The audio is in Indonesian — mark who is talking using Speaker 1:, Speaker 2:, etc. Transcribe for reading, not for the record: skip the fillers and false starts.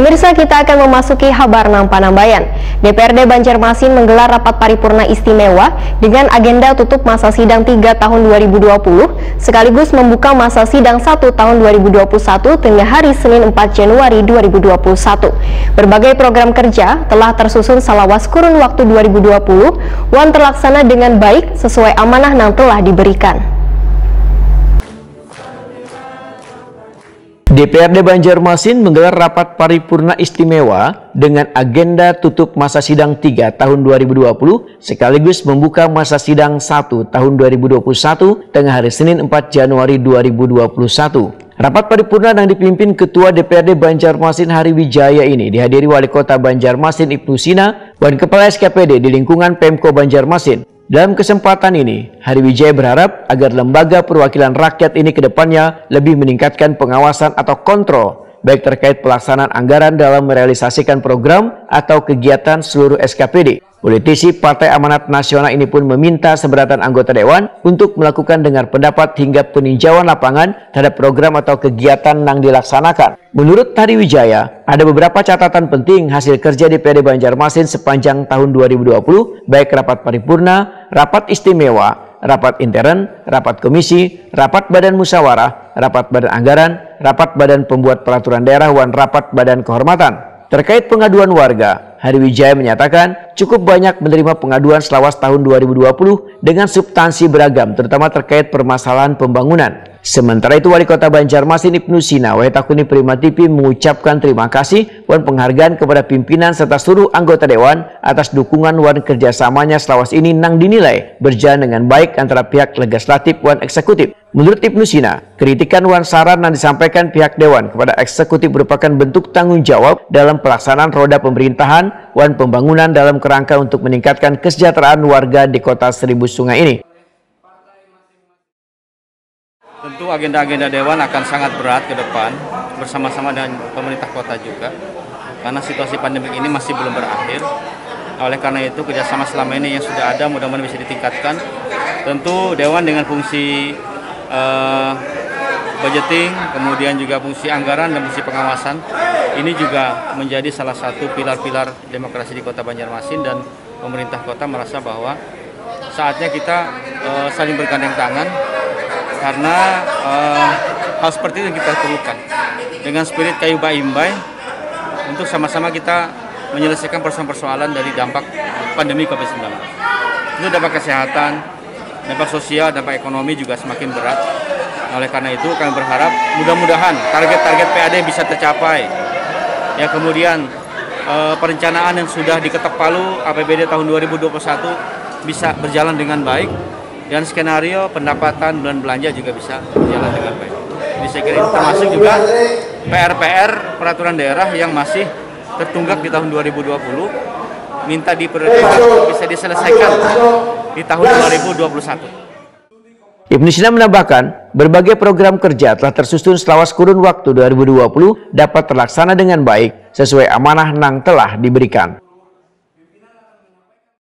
Speaker 1: Pemirsa, kita akan memasuki Habar Nang Panambayan. DPRD Banjarmasin menggelar rapat paripurna istimewa dengan agenda tutup masa sidang 3 tahun 2020 sekaligus membuka masa sidang 1 tahun 2021 tengah hari Senin 4 Januari 2021. Berbagai program kerja telah tersusun salawas kurun waktu 2020 wan terlaksana dengan baik sesuai amanah yang telah diberikan.
Speaker 2: DPRD Banjarmasin menggelar rapat paripurna istimewa dengan agenda tutup masa sidang 3 tahun 2020 sekaligus membuka masa sidang 1 tahun 2021 tengah hari Senin 4 Januari 2021. Rapat paripurna yang dipimpin Ketua DPRD Banjarmasin Hari Wijaya ini dihadiri Wali Kota Banjarmasin Ibnu Sina dan Kepala SKPD di lingkungan Pemko Banjarmasin. Dalam kesempatan ini, Hari Wijaya berharap agar lembaga perwakilan rakyat ini ke depannya lebih meningkatkan pengawasan atau kontrol, baik terkait pelaksanaan anggaran dalam merealisasikan program atau kegiatan seluruh SKPD. Politisi Partai Amanat Nasional ini pun meminta seberatan anggota Dewan untuk melakukan dengar pendapat hingga peninjauan lapangan terhadap program atau kegiatan yang dilaksanakan. Menurut Hari Wijaya, ada beberapa catatan penting hasil kerja DPRD Banjarmasin sepanjang tahun 2020, baik rapat paripurna, rapat istimewa, rapat intern, rapat komisi, rapat badan musyawarah, rapat badan anggaran, rapat badan pembuat peraturan daerah, dan rapat badan kehormatan. Terkait pengaduan warga, Hari Wijaya menyatakan cukup banyak menerima pengaduan selawas tahun 2020 dengan substansi beragam, terutama terkait permasalahan pembangunan. Sementara itu, Wali Kota Banjarmasin Ibnu Sina Wahetakuni Prima TV mengucapkan terima kasih dan penghargaan kepada pimpinan serta seluruh anggota Dewan atas dukungan dan kerjasamanya selawas ini nang dinilai berjalan dengan baik antara pihak legislatif dan eksekutif. Menurut Ibnu Sina, kritikan dan saran yang disampaikan pihak Dewan kepada eksekutif merupakan bentuk tanggung jawab dalam pelaksanaan roda pemerintahan dan pembangunan dalam kerangka untuk meningkatkan kesejahteraan warga di kota Seribu Sungai ini.
Speaker 3: Tentu agenda-agenda Dewan akan sangat berat ke depan bersama-sama dengan pemerintah kota juga, karena situasi pandemi ini masih belum berakhir. Oleh karena itu, kerjasama selama ini yang sudah ada mudah-mudahan bisa ditingkatkan. Tentu Dewan dengan fungsi budgeting, kemudian juga fungsi anggaran dan fungsi pengawasan, ini juga menjadi salah satu pilar-pilar demokrasi di Kota Banjarmasin, dan pemerintah kota merasa bahwa saatnya kita saling bergandeng tangan, karena hal seperti itu yang kita perlukan. Dengan spirit kayu baimbai untuk sama-sama kita menyelesaikan persoalan-persoalan dari dampak pandemi COVID-19. Itu dampak kesehatan, dampak sosial, dampak ekonomi juga semakin berat. Oleh karena itu kami berharap mudah-mudahan target-target PAD bisa tercapai. Ya, kemudian perencanaan yang sudah diketok palu APBD tahun 2021 bisa berjalan dengan baik. Dan skenario pendapatan dan belanja juga bisa berjalan dengan baik. Jadi saya kira itu termasuk juga PR-PR peraturan daerah yang masih tertunggak di tahun 2020, minta diprioritaskan bisa diselesaikan di tahun 2021.
Speaker 2: Ibnu Sina menambahkan, berbagai program kerja telah tersusun selawas kurun waktu 2020 dapat terlaksana dengan baik sesuai amanah yang telah diberikan.